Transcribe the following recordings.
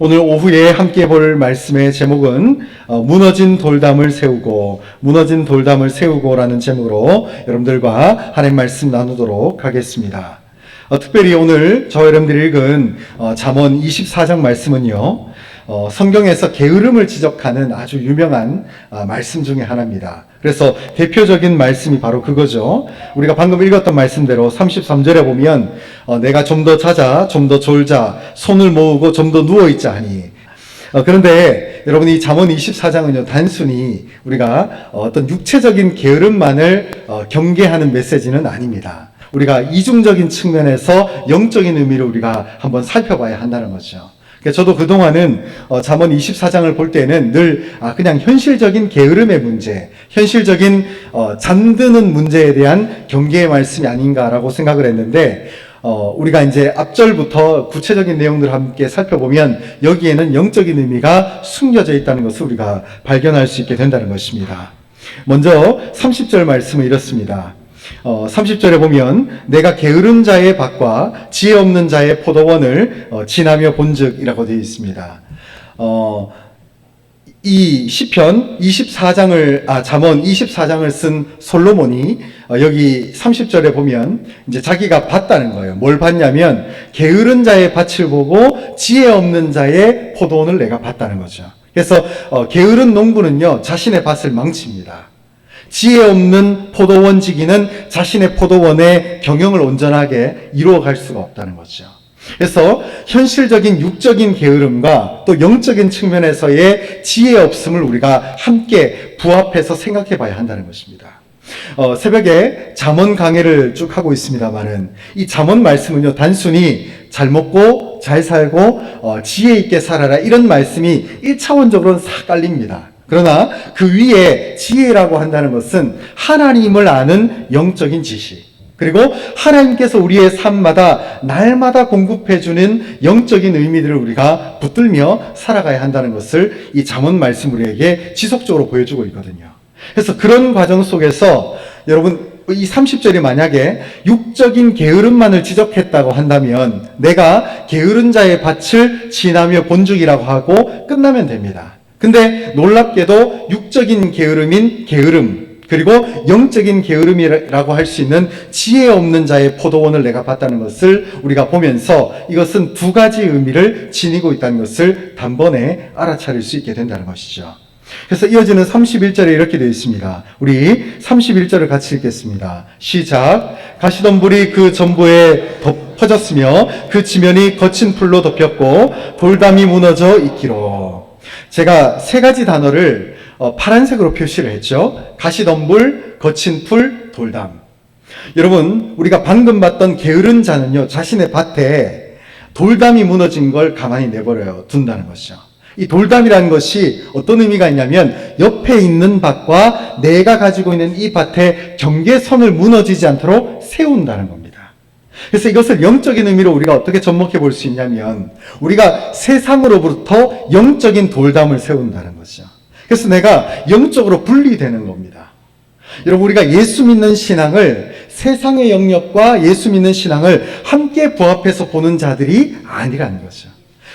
오늘 오후에 함께 볼 말씀의 제목은 무너진 돌담을 세우고 라는 제목으로 여러분들과 하나님 말씀 나누도록 하겠습니다. 특별히 오늘 저 여러분들이 읽은 잠언 24장 말씀은요, 성경에서 게으름을 지적하는 아주 유명한 말씀 중에 하나입니다. 그래서 대표적인 말씀이 바로 그거죠. 우리가 방금 읽었던 말씀대로 33절에 보면 내가 좀 더 자자, 좀 더 졸자, 손을 모으고 좀 더 누워있자 하니. 그런데 여러분, 이 잠언 24장은요 단순히 우리가 어떤 육체적인 게으름만을 경계하는 메시지는 아닙니다. 우리가 이중적인 측면에서 영적인 의미를 우리가 한번 살펴봐야 한다는 거죠. 저도 그동안은 잠언 24장을 볼 때는 늘 그냥 현실적인 게으름의 문제, 현실적인 잠드는 문제에 대한 경계의 말씀이 아닌가라고 생각을 했는데, 우리가 이제 앞절부터 구체적인 내용들을 함께 살펴보면 여기에는 영적인 의미가 숨겨져 있다는 것을 우리가 발견할 수 있게 된다는 것입니다. 먼저 30절 말씀은 이렇습니다. 30절에 보면 내가 게으른 자의 밭과 지혜 없는 자의 포도원을 지나며 본즉 이라고 되어 있습니다. 이 시편 24장을 잠언 24장을 쓴 솔로몬이 여기 30절에 보면 이제 자기가 봤다는 거예요. 뭘 봤냐면 게으른 자의 밭을 보고 지혜 없는 자의 포도원을 내가 봤다는 거죠. 그래서 게으른 농부는요 자신의 밭을 망칩니다. 지혜 없는 포도원 지기는 자신의 포도원의 경영을 온전하게 이루어갈 수가 없다는 거죠. 그래서 현실적인 육적인 게으름과 또 영적인 측면에서의 지혜 없음을 우리가 함께 부합해서 생각해 봐야 한다는 것입니다. 새벽에 잠언 강해를 쭉 하고 있습니다만은 이 잠언 말씀은요 단순히 잘 먹고 잘 살고 지혜 있게 살아라 이런 말씀이 1차원적으로는 싹 깔립니다. 그러나 그 위에 지혜라고 한다는 것은 하나님을 아는 영적인 지식, 그리고 하나님께서 우리의 삶마다 날마다 공급해주는 영적인 의미들을 우리가 붙들며 살아가야 한다는 것을 이 잠언 말씀 우리에게 지속적으로 보여주고 있거든요. 그래서 그런 과정 속에서 여러분 이 30절이 만약에 육적인 게으름만을 지적했다고 한다면 내가 게으른 자의 밭을 지나며 본죽이라고 하고 끝나면 됩니다. 근데 놀랍게도 육적인 게으름인 게으름, 그리고 영적인 게으름이라고 할 수 있는 지혜 없는 자의 포도원을 내가 봤다는 것을 우리가 보면서 이것은 두 가지 의미를 지니고 있다는 것을 단번에 알아차릴 수 있게 된다는 것이죠. 그래서 이어지는 31절에 이렇게 되어 있습니다. 우리 31절을 같이 읽겠습니다. 시작. 가시덤불이 그 전부에 퍼졌으며 그 지면이 거친 풀로 덮였고 돌담이 무너져 있기로. 제가 세 가지 단어를 파란색으로 표시를 했죠. 가시덤불, 거친 풀, 돌담. 여러분, 우리가 방금 봤던 게으른 자는요, 자신의 밭에 돌담이 무너진 걸 가만히 내버려 둔다는 것이죠. 이 돌담이라는 것이 어떤 의미가 있냐면 옆에 있는 밭과 내가 가지고 있는 이 밭의 경계선을 무너지지 않도록 세운다는 겁니다. 그래서 이것을 영적인 의미로 우리가 어떻게 접목해 볼 수 있냐면 우리가 세상으로부터 영적인 돌담을 세운다는 것이죠. 그래서 내가 영적으로 분리되는 겁니다. 여러분, 우리가 예수 믿는 신앙을 세상의 영역과 예수 믿는 신앙을 함께 부합해서 보는 자들이 아니라는 거죠.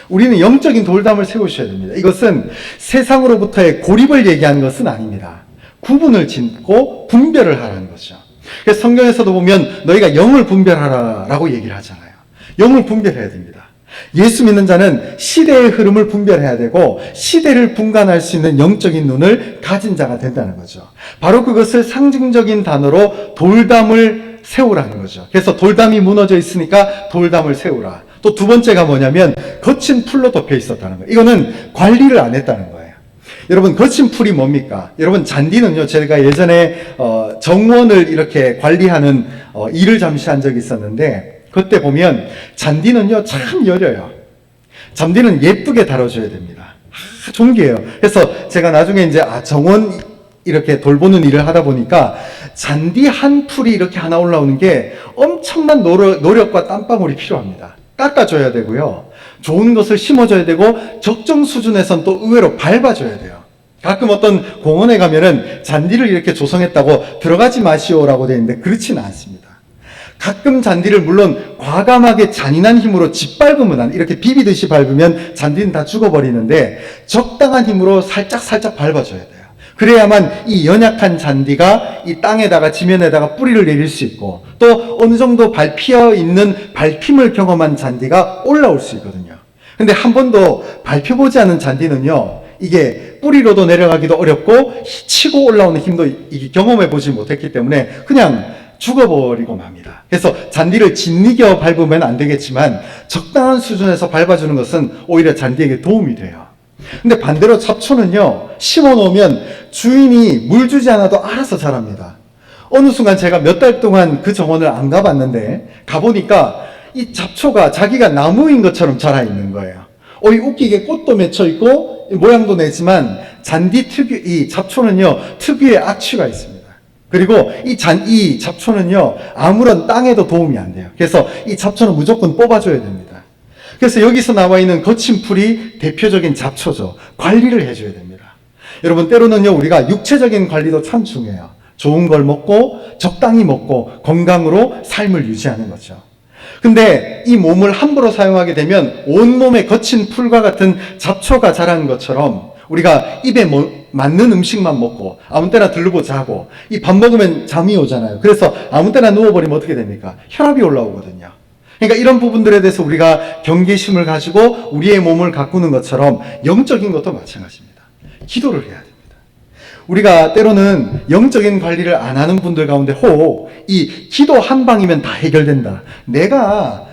우리는 영적인 돌담을 세우셔야 됩니다. 이것은 세상으로부터의 고립을 얘기하는 것은 아닙니다. 구분을 짓고 분별을 하라는 거죠. 그래서 성경에서도 보면 너희가 영을 분별하라라고 얘기를 하잖아요. 영을 분별해야 됩니다. 예수 믿는 자는 시대의 흐름을 분별해야 되고 시대를 분간할 수 있는 영적인 눈을 가진 자가 된다는 거죠. 바로 그것을 상징적인 단어로 돌담을 세우라는 거죠. 그래서 돌담이 무너져 있으니까 돌담을 세우라. 또 두 번째가 뭐냐면 거친 풀로 덮여 있었다는 거예요. 이거는 관리를 안 했다는 거예요. 여러분, 거친 풀이 뭡니까? 여러분, 잔디는요, 제가 예전에 정원을 이렇게 관리하는 일을 잠시 한 적이 있었는데 그때 보면 잔디는요 참 여려요. 잔디는 예쁘게 다뤄줘야 됩니다. 존귀해요. 그래서 제가 나중에 이제 정원 이렇게 돌보는 일을 하다 보니까 잔디 한 풀이 이렇게 하나 올라오는 게 엄청난 노력과 땀방울이 필요합니다. 깎아줘야 되고요, 좋은 것을 심어줘야 되고 적정 수준에선 또 의외로 밟아줘야 돼요. 가끔 어떤 공원에 가면은 잔디를 이렇게 조성했다고 들어가지 마시오라고 되어 있는데 그렇지는 않습니다. 가끔 잔디를 물론 과감하게 잔인한 힘으로 짓밟으면 이렇게 비비듯이 밟으면 잔디는 다 죽어버리는데 적당한 힘으로 살짝 밟아줘야 돼요. 그래야만 이 연약한 잔디가 이 땅에다가 지면에다가 뿌리를 내릴 수 있고 또 어느 정도 밟혀 있는 밟힘을 경험한 잔디가 올라올 수 있거든요. 근데 한 번도 밟혀보지 않은 잔디는요, 이게 뿌리로도 내려가기도 어렵고 치고 올라오는 힘도 이게 경험해보지 못했기 때문에 그냥 죽어버리고 맙니다. 그래서 잔디를 짓이겨 밟으면 안 되겠지만 적당한 수준에서 밟아주는 것은 오히려 잔디에게 도움이 돼요. 근데 반대로 잡초는요, 심어놓으면 주인이 물 주지 않아도 알아서 자랍니다. 어느 순간 제가 몇 달 동안 그 정원을 안 가봤는데 가보니까 이 잡초가 자기가 나무인 것처럼 자라 있는 거예요. 이 웃기게 꽃도 맺혀 있고 모양도 내지만 이 잡초는요, 특유의 악취가 있습니다. 그리고 이 잡초는요, 아무런 땅에도 도움이 안 돼요. 그래서 이 잡초는 무조건 뽑아줘야 됩니다. 그래서 여기서 나와 있는 거친 풀이 대표적인 잡초죠. 관리를 해줘야 됩니다. 여러분, 때로는요, 우리가 육체적인 관리도 참 중요해요. 좋은 걸 먹고 적당히 먹고 건강으로 삶을 유지하는 거죠. 근데 이 몸을 함부로 사용하게 되면 온몸에 거친 풀과 같은 잡초가 자라는 것처럼 우리가 입에 맞는 음식만 먹고 아무 때나 들르고 자고 이 밥 먹으면 잠이 오잖아요. 그래서 아무 때나 누워버리면 어떻게 됩니까? 혈압이 올라오거든요. 그러니까 이런 부분들에 대해서 우리가 경계심을 가지고 우리의 몸을 가꾸는 것처럼 영적인 것도 마찬가지입니다. 기도를 해야 됩니다. 우리가 때로는 영적인 관리를 안 하는 분들 가운데 이 기도 한 방이면 다 해결된다. 내가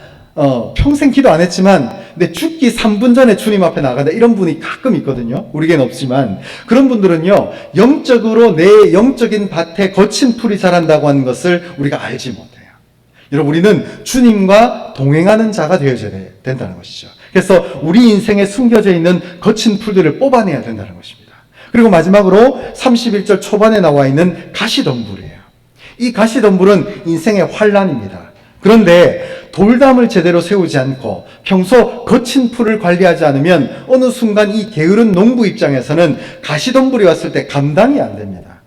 평생 기도 안 했지만 내 죽기 3분 전에 주님 앞에 나간다. 이런 분이 가끔 있거든요. 우리에겐 없지만 그런 분들은요, 영적으로 내 영적인 밭에 거친 풀이 자란다고 하는 것을 우리가 알지 못해요. 여러분, 우리는 주님과 동행하는 자가 되어야 된다는 것이죠. 그래서 우리 인생에 숨겨져 있는 거친 풀들을 뽑아내야 된다는 것입니다. 그리고 마지막으로 31절 초반에 나와 있는 가시덤불이에요. 이 가시덤불은 인생의 환란입니다. 그런데 돌담을 제대로 세우지 않고 평소 거친 풀을 관리하지 않으면 어느 순간 이 게으른 농부 입장에서는 가시덤불이 왔을 때 감당이 안 됩니다.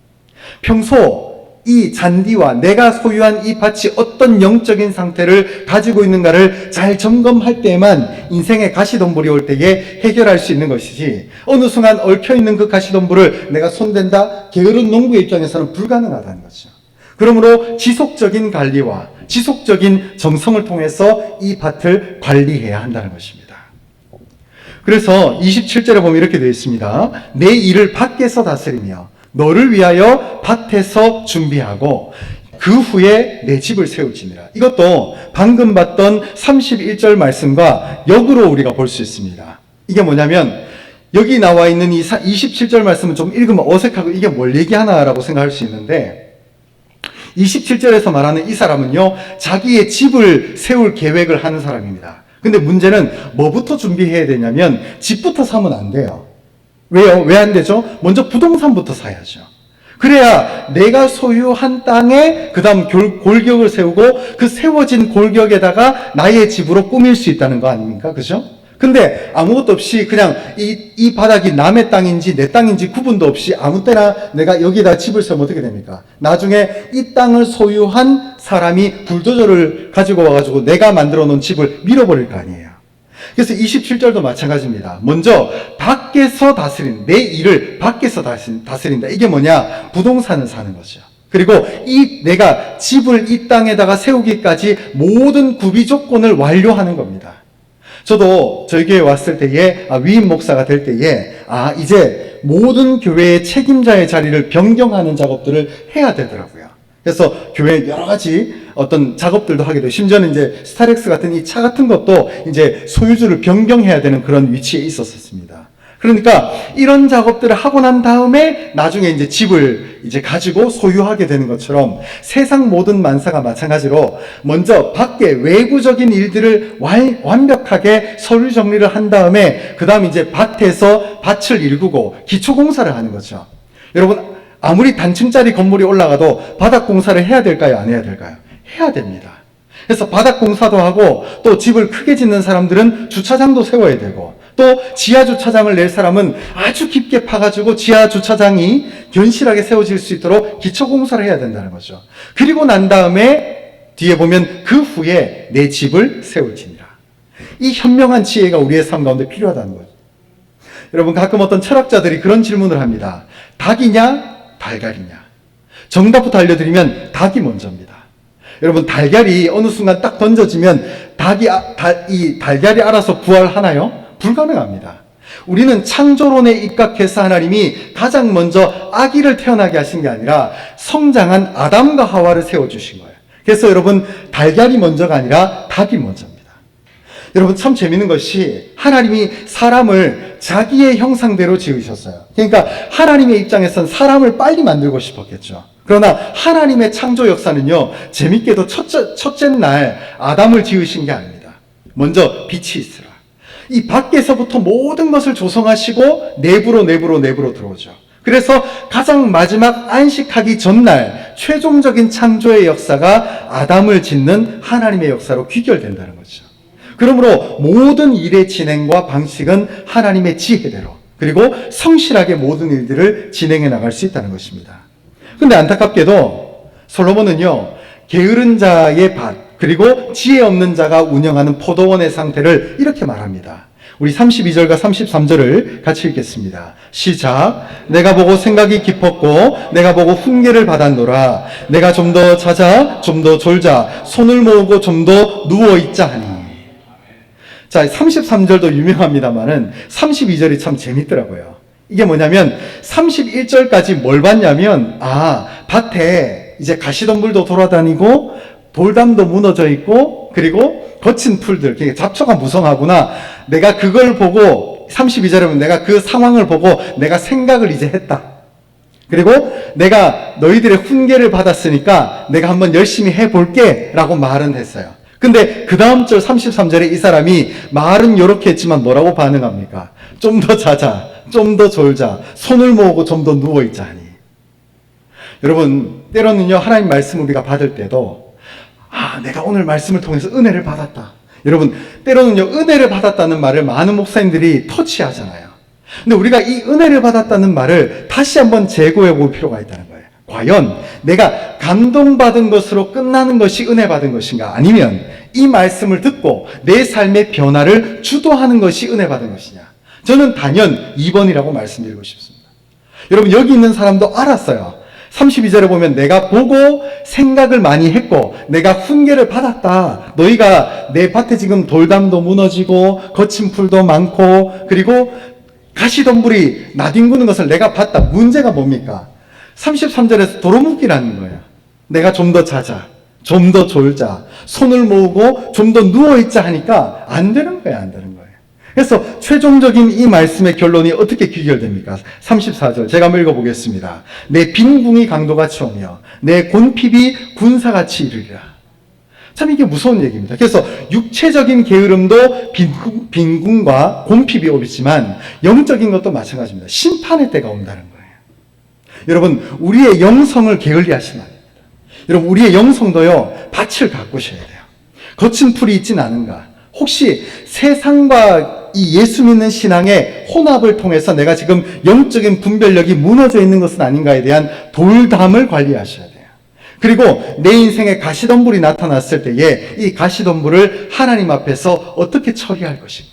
평소 이 잔디와 내가 소유한 이 밭이 어떤 영적인 상태를 가지고 있는가를 잘 점검할 때만 인생의 가시덤불이 올 때에 해결할 수 있는 것이지, 어느 순간 얽혀있는 그 가시덤불을 내가 손댄다? 게으른 농부의 입장에서는 불가능하다는 거죠. 그러므로 지속적인 관리와 지속적인 정성을 통해서 이 밭을 관리해야 한다는 것입니다. 그래서 27절에 보면 이렇게 되어 있습니다. 내 일을 밖에서 다스리며 너를 위하여 밭에서 준비하고 그 후에 내 집을 세울지니라. 이것도 방금 봤던 31절 말씀과 역으로 우리가 볼 수 있습니다. 이게 뭐냐면 여기 나와 있는 이 27절 말씀은 좀 읽으면 어색하고 이게 뭘 얘기하나라고 생각할 수 있는데, 27절에서 말하는 이 사람은요, 자기의 집을 세울 계획을 하는 사람입니다. 근데 문제는 뭐부터 준비해야 되냐면 집부터 사면 안 돼요. 왜요? 왜 안 되죠? 먼저 부동산부터 사야죠. 그래야 내가 소유한 땅에 그 다음 골격을 세우고 그 세워진 골격에다가 나의 집으로 꾸밀 수 있다는 거 아닙니까? 그죠? 근데 아무것도 없이 그냥 이 바닥이 남의 땅인지 내 땅인지 구분도 없이 아무 때나 내가 여기다 집을 세우면 어떻게 됩니까? 나중에 이 땅을 소유한 사람이 불도저를 가지고 와가지고 내가 만들어 놓은 집을 밀어버릴 거 아니에요. 그래서 27절도 마찬가지입니다. 먼저 밖에서 다스리는, 내 일을 밖에서 다스린다. 이게 뭐냐? 부동산을 사는 거죠. 그리고 내가 집을 이 땅에다가 세우기까지 모든 구비 조건을 완료하는 겁니다. 저도 저희 교회에 왔을 때에, 위임 목사가 될 때에, 이제 모든 교회의 책임자의 자리를 변경하는 작업들을 해야 되더라고요. 그래서 교회에 여러 가지 어떤 작업들도 하게 되고, 심지어는 이제 스타렉스 같은 이 차 같은 것도 이제 소유주를 변경해야 되는 그런 위치에 있었습니다. 그러니까 이런 작업들을 하고 난 다음에 나중에 이제 집을 이제 가지고 소유하게 되는 것처럼 세상 모든 만사가 마찬가지로 먼저 밖에 외부적인 일들을 완벽하게 서류 정리를 한 다음에 그 다음 이제 밭에서 밭을 일구고 기초공사를 하는 거죠. 여러분, 아무리 단층짜리 건물이 올라가도 바닥 공사를 해야 될까요? 안 해야 될까요? 해야 됩니다. 그래서 바닥 공사도 하고 또 집을 크게 짓는 사람들은 주차장도 세워야 되고 또 지하 주차장을 낼 사람은 아주 깊게 파가지고 지하 주차장이 견실하게 세워질 수 있도록 기초 공사를 해야 된다는 거죠. 그리고 난 다음에 뒤에 보면 그 후에 내 집을 세울지니라. 이 현명한 지혜가 우리의 삶 가운데 필요하다는 거죠. 여러분, 가끔 어떤 철학자들이 그런 질문을 합니다. 닭이냐 달걀이냐. 정답부터 알려드리면 닭이 먼저입니다. 여러분, 달걀이 어느 순간 딱 던져지면 이 달걀이 알아서 부활하나요? 불가능합니다. 우리는 창조론에 입각해서 하나님이 가장 먼저 아기를 태어나게 하신 게 아니라 성장한 아담과 하와를 세워주신 거예요. 그래서 여러분, 달걀이 먼저가 아니라 닭이 먼저입니다. 여러분, 참 재밌는 것이 하나님이 사람을 자기의 형상대로 지으셨어요. 그러니까 하나님의 입장에선 사람을 빨리 만들고 싶었겠죠. 그러나 하나님의 창조 역사는요, 재밌게도 첫째 날 아담을 지으신 게 아닙니다. 먼저 빛이 있으라. 이 밖에서부터 모든 것을 조성하시고 내부로 들어오죠. 그래서 가장 마지막 안식하기 전날 최종적인 창조의 역사가 아담을 짓는 하나님의 역사로 귀결된다는 거죠. 그러므로 모든 일의 진행과 방식은 하나님의 지혜대로, 그리고 성실하게 모든 일들을 진행해 나갈 수 있다는 것입니다. 근데 안타깝게도 솔로몬은요, 게으른 자의 밭, 그리고 지혜 없는 자가 운영하는 포도원의 상태를 이렇게 말합니다. 우리 32절과 33절을 같이 읽겠습니다. 시작. 내가 보고 생각이 깊었고 내가 보고 훈계를 받았노라. 내가 좀 더 자자, 좀 더 졸자, 손을 모으고 좀 더 누워있자 하니. 자, 33절도 유명합니다만은 32절이 참 재밌더라고요. 이게 뭐냐면 31절까지 뭘 봤냐면, 밭에 이제 가시덤불도 돌아다니고 돌담도 무너져 있고 그리고 거친 풀들, 잡초가 무성하구나. 내가 그걸 보고 32절에 보면 내가 그 상황을 보고 내가 생각을 이제 했다. 그리고 내가 너희들의 훈계를 받았으니까 내가 한번 열심히 해볼게 라고 말은 했어요. 근데 그 다음 절 33절에 이 사람이 말은 이렇게 했지만 뭐라고 반응합니까? 좀 더 자자, 좀 더 졸자, 손을 모으고 좀 더 누워있자 하니. 여러분, 때로는요, 하나님 말씀 우리가 받을 때도 내가 오늘 말씀을 통해서 은혜를 받았다. 여러분, 때로는요, 은혜를 받았다는 말을 많은 목사님들이 터치하잖아요. 근데 우리가 이 은혜를 받았다는 말을 다시 한번 재고해 볼 필요가 있다는 거예요. 과연 내가 감동받은 것으로 끝나는 것이 은혜 받은 것인가? 아니면 이 말씀을 듣고 내 삶의 변화를 주도하는 것이 은혜 받은 것이냐? 저는 단연 2번이라고 말씀드리고 싶습니다. 여러분, 여기 있는 사람도 알았어요. 32절에 보면 내가 보고 생각을 많이 했고 내가 훈계를 받았다. 너희가 내 밭에 지금 돌담도 무너지고 거친 풀도 많고 그리고 가시덤불이 나뒹구는 것을 내가 봤다. 문제가 뭡니까? 33절에서 도루묵기라는 거예요. 내가 좀 더 자자, 좀 더 졸자, 손을 모으고 좀 더 누워있자 하니까 안 되는 거예요. 안 되는 거예요. 그래서 최종적인 이 말씀의 결론이 어떻게 귀결됩니까? 34절 제가 한번 읽어보겠습니다. 내 빈궁이 강도같이 오며 내 곤핍이 군사같이 이르리라. 참 이게 무서운 얘기입니다. 그래서 육체적인 게으름도 빈궁과 곤핍이 오겠지만 영적인 것도 마찬가지입니다. 심판의 때가 온다는 거예요. 여러분, 우리의 영성을 게을리 하시면 안 됩니다. 여러분, 우리의 영성도요, 밭을 가꾸셔야 돼요. 거친 풀이 있진 않은가? 혹시 세상과 이 예수 믿는 신앙의 혼합을 통해서 내가 지금 영적인 분별력이 무너져 있는 것은 아닌가에 대한 돌담을 관리하셔야 돼요. 그리고 내 인생에 가시덤불이 나타났을 때에 이 가시덤불을 하나님 앞에서 어떻게 처리할 것인가?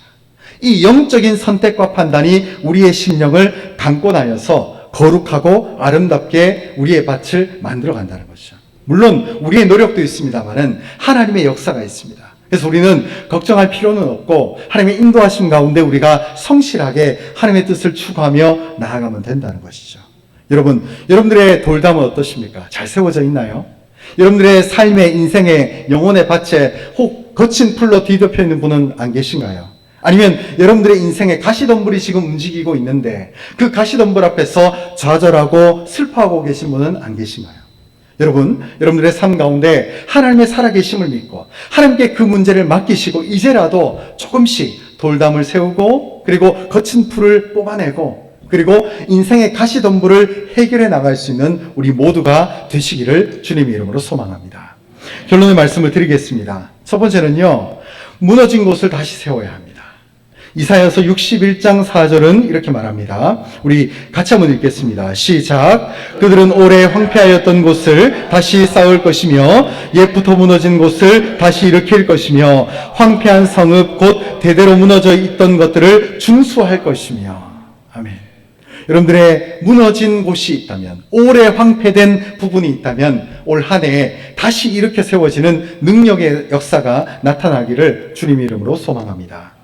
이 영적인 선택과 판단이 우리의 심령을 강권하여서 거룩하고 아름답게 우리의 밭을 만들어 간다는 것이죠. 물론 우리의 노력도 있습니다만은 하나님의 역사가 있습니다. 그래서 우리는 걱정할 필요는 없고 하나님의 인도하심 가운데 우리가 성실하게 하나님의 뜻을 추구하며 나아가면 된다는 것이죠. 여러분들의 돌담은 어떠십니까? 잘 세워져 있나요? 여러분들의 삶의 인생의 영혼의 밭에 혹 거친 풀로 뒤덮여 있는 분은 안 계신가요? 아니면 여러분들의 인생에 가시덤불이 지금 움직이고 있는데 그 가시덤불 앞에서 좌절하고 슬퍼하고 계신 분은 안 계신가요? 여러분들의 삶 가운데 하나님의 살아계심을 믿고 하나님께 그 문제를 맡기시고 이제라도 조금씩 돌담을 세우고 그리고 거친 풀을 뽑아내고 그리고 인생의 가시덤불을 해결해 나갈 수 있는 우리 모두가 되시기를 주님의 이름으로 소망합니다. 결론의 말씀을 드리겠습니다. 첫 번째는요, 무너진 곳을 다시 세워야 합니다. 이사야서 61장 4절은 이렇게 말합니다. 우리 같이 한번 읽겠습니다. 시작. 그들은 오래 황폐하였던 곳을 다시 쌓을 것이며 옛부터 무너진 곳을 다시 일으킬 것이며 황폐한 성읍 곧 대대로 무너져 있던 것들을 중수할 것이며. 아멘. 여러분들의 무너진 곳이 있다면, 오래 황폐된 부분이 있다면 올 한 해에 다시 이렇게 세워지는 능력의 역사가 나타나기를 주님 이름으로 소망합니다.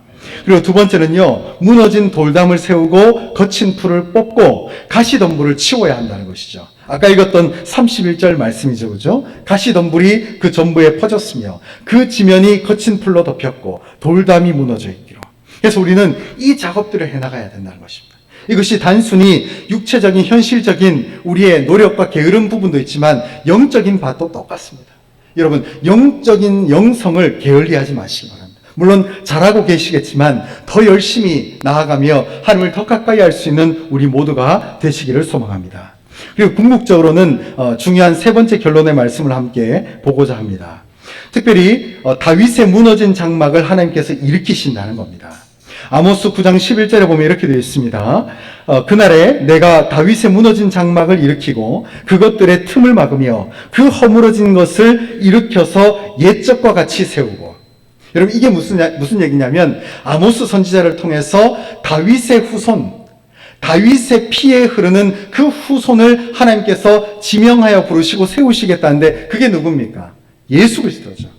그리고 두 번째는요, 무너진 돌담을 세우고 거친 풀을 뽑고 가시덤불을 치워야 한다는 것이죠. 아까 읽었던 31절 말씀이죠, 그죠? 가시덤불이 그 전부에 퍼졌으며 그 지면이 거친 풀로 덮였고 돌담이 무너져 있기로. 그래서 우리는 이 작업들을 해나가야 된다는 것입니다. 이것이 단순히 육체적인 현실적인 우리의 노력과 게으른 부분도 있지만 영적인 바도 똑같습니다. 여러분, 영적인 영성을 게을리하지 마시기 바랍니다. 물론 잘하고 계시겠지만 더 열심히 나아가며 하나님을 더 가까이 할 수 있는 우리 모두가 되시기를 소망합니다. 그리고 궁극적으로는 중요한 세 번째 결론의 말씀을 함께 보고자 합니다. 특별히 다윗의 무너진 장막을 하나님께서 일으키신다는 겁니다. 아모스 9장 11절에 보면 이렇게 되어 있습니다. 그날에 내가 다윗의 무너진 장막을 일으키고 그것들의 틈을 막으며 그 허물어진 것을 일으켜서 옛적과 같이 세우고. 여러분, 이게 무슨 얘기냐면 아모스 선지자를 통해서 다윗의 후손, 다윗의 피에 흐르는 그 후손을 하나님께서 지명하여 부르시고 세우시겠다는데 그게 누굽니까? 예수 그리스도죠.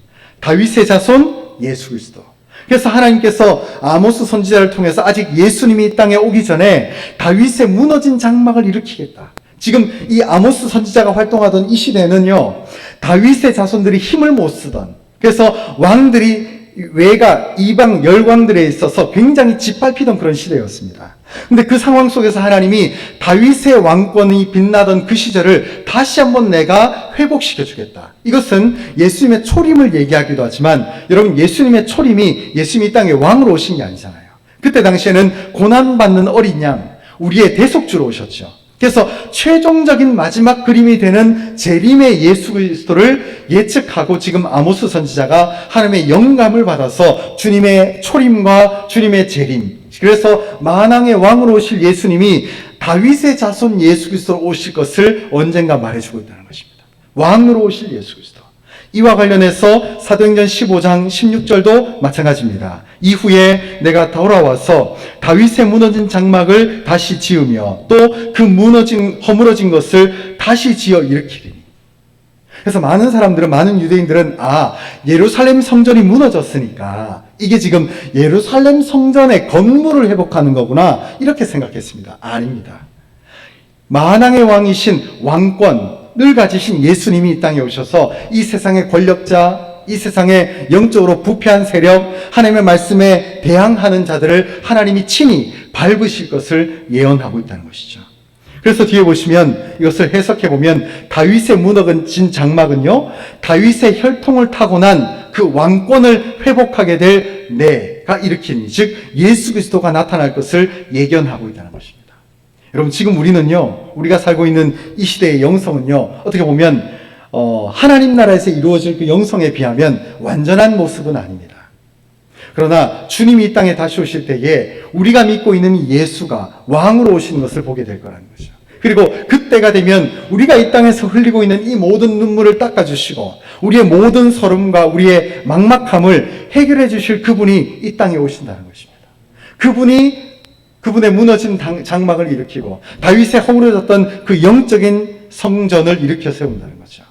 다윗의 자손 예수 그리스도. 그래서 하나님께서 아모스 선지자를 통해서 아직 예수님이 이 땅에 오기 전에 다윗의 무너진 장막을 일으키겠다. 지금 이 아모스 선지자가 활동하던 이 시대는요, 다윗의 자손들이 힘을 못 쓰던, 그래서 왕들이 외가 이방 열왕들에 있어서 굉장히 짓밟히던 그런 시대였습니다. 근데 그 상황 속에서 하나님이 다윗의 왕권이 빛나던 그 시절을 다시 한번 내가 회복시켜 주겠다. 이것은 예수님의 초림을 얘기하기도 하지만 여러분, 예수님의 초림이 예수님이 이 땅에 왕으로 오신 게 아니잖아요. 그때 당시에는 고난받는 어린 양, 우리의 대속주로 오셨죠. 그래서 최종적인 마지막 그림이 되는 재림의 예수 그리스도를 예측하고 지금 아모스 선지자가 하나님의 영감을 받아서 주님의 초림과 주님의 재림, 그래서 만왕의 왕으로 오실 예수님이 다윗의 자손 예수 그리스도로 오실 것을 언젠가 말해주고 있다는 것입니다. 왕으로 오실 예수 그리스도. 이와 관련해서 사도행전 15장 16절도 마찬가지입니다. 이후에 내가 돌아와서 다윗의 무너진 장막을 다시 지으며 또 그 허물어진 것을 다시 지어 일으키리니. 그래서 많은 사람들은, 많은 유대인들은 예루살렘 성전이 무너졌으니까 이게 지금 예루살렘 성전의 건물을 회복하는 거구나 이렇게 생각했습니다. 아닙니다. 만왕의 왕이신 왕권을 가지신 예수님이 이 땅에 오셔서 이 세상의 권력자, 이 세상에 영적으로 부패한 세력, 하나님의 말씀에 대항하는 자들을 하나님이 친히 밟으실 것을 예언하고 있다는 것이죠. 그래서 뒤에 보시면 이것을 해석해 보면 다윗의 무너진 장막은요, 다윗의 혈통을 타고난 그 왕권을 회복하게 될 내가 일으키니, 즉 예수 그리스도가 나타날 것을 예견하고 있다는 것입니다. 여러분, 지금 우리가 살고 있는 이 시대의 영성은요, 어떻게 보면 하나님 나라에서 이루어질 그 영성에 비하면 완전한 모습은 아닙니다. 그러나 주님이 이 땅에 다시 오실 때에 우리가 믿고 있는 이 예수가 왕으로 오시는 것을 보게 될 거라는 거죠. 그리고 그때가 되면 우리가 이 땅에서 흘리고 있는 이 모든 눈물을 닦아주시고 우리의 모든 서름과 우리의 막막함을 해결해 주실 그분이 이 땅에 오신다는 것입니다. 그분의 무너진 장막을 일으키고 다윗의 허물어졌던 그 영적인 성전을 일으켜 세운다는 거죠.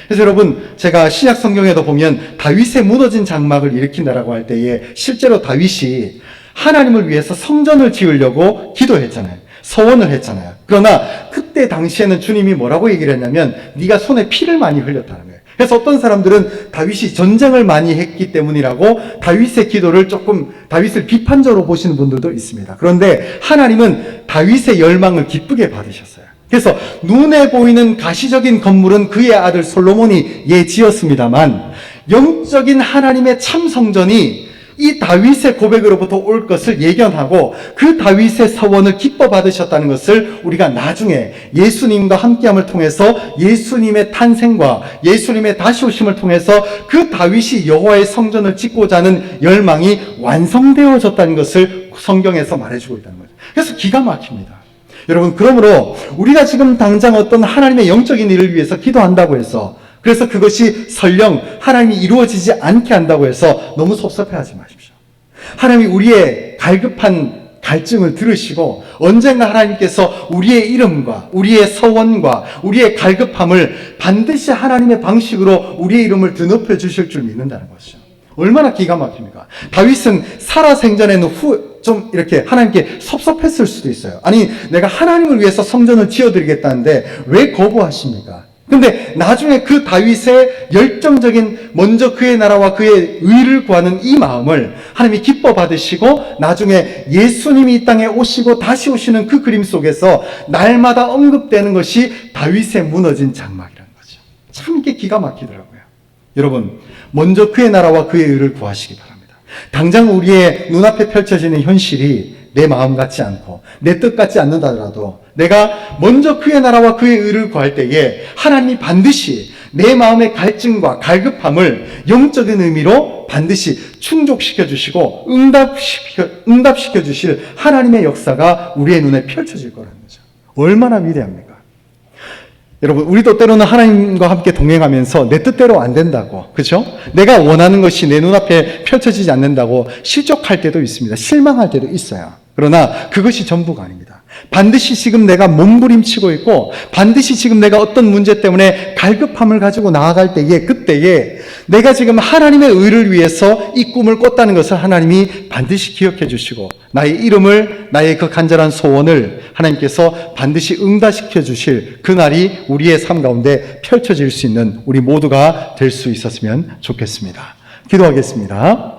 그래서 여러분, 제가 신약 성경에도 보면 다윗의 무너진 장막을 일으킨다라고 할 때에 실제로 다윗이 하나님을 위해서 성전을 지으려고 기도했잖아요. 서원을 했잖아요. 그러나 그때 당시에는 주님이 뭐라고 얘기를 했냐면 네가 손에 피를 많이 흘렸다는 거예요. 그래서 어떤 사람들은 다윗이 전쟁을 많이 했기 때문이라고 다윗의 기도를 조금 다윗을 비판적으로 보시는 분들도 있습니다. 그런데 하나님은 다윗의 열망을 기쁘게 받으셨어요. 그래서 눈에 보이는 가시적인 건물은 그의 아들 솔로몬이 지었습니다만 영적인 하나님의 참 성전이 이 다윗의 고백으로부터 올 것을 예견하고 그 다윗의 서원을 기뻐 받으셨다는 것을 우리가 나중에 예수님과 함께함을 통해서 예수님의 탄생과 예수님의 다시 오심을 통해서 그 다윗이 여호와의 성전을 짓고자 하는 열망이 완성되어졌다는 것을 성경에서 말해주고 있다는 거죠. 그래서 기가 막힙니다. 여러분, 그러므로 우리가 지금 당장 어떤 하나님의 영적인 일을 위해서 기도한다고 해서, 그래서 그것이 설령 하나님이 이루어지지 않게 한다고 해서 너무 섭섭해하지 마십시오. 하나님이 우리의 갈급한 갈증을 들으시고 언젠가 하나님께서 우리의 이름과 우리의 서원과 우리의 갈급함을 반드시 하나님의 방식으로 우리의 이름을 드높여 주실 줄 믿는다는 것이죠. 얼마나 기가 막힙니까? 다윗은 살아생전에는 좀 이렇게 하나님께 섭섭했을 수도 있어요. 아니, 내가 하나님을 위해서 성전을 지어드리겠다는데 왜 거부하십니까? 근데 나중에 그 다윗의 열정적인 먼저 그의 나라와 그의 의를 구하는 이 마음을 하나님이 기뻐 받으시고 나중에 예수님이 이 땅에 오시고 다시 오시는 그 그림 속에서 날마다 언급되는 것이 다윗의 무너진 장막이라는 거죠. 참 이게 기가 막히더라고요. 여러분, 먼저 그의 나라와 그의 의를 구하시기 바랍니다. 당장 우리의 눈앞에 펼쳐지는 현실이 내 마음 같지 않고 내 뜻 같지 않는다더라도 내가 먼저 그의 나라와 그의 의를 구할 때에 하나님이 반드시 내 마음의 갈증과 갈급함을 영적인 의미로 반드시 충족시켜 주시고 응답시켜 주실 하나님의 역사가 우리의 눈에 펼쳐질 거라는 거죠. 얼마나 위대합니까? 여러분, 우리도 때로는 하나님과 함께 동행하면서 내 뜻대로 안 된다고, 그렇죠? 내가 원하는 것이 내 눈앞에 펼쳐지지 않는다고 실족할 때도 있습니다. 실망할 때도 있어요. 그러나 그것이 전부가 아닙니다. 반드시 지금 내가 몸부림치고 있고 반드시 지금 내가 어떤 문제 때문에 갈급함을 가지고 나아갈 때에, 그때에 내가 지금 하나님의 의를 위해서 이 꿈을 꿨다는 것을 하나님이 반드시 기억해 주시고 나의 이름을, 나의 그 간절한 소원을 하나님께서 반드시 응답시켜 주실 그날이 우리의 삶 가운데 펼쳐질 수 있는 우리 모두가 될 수 있었으면 좋겠습니다. 기도하겠습니다.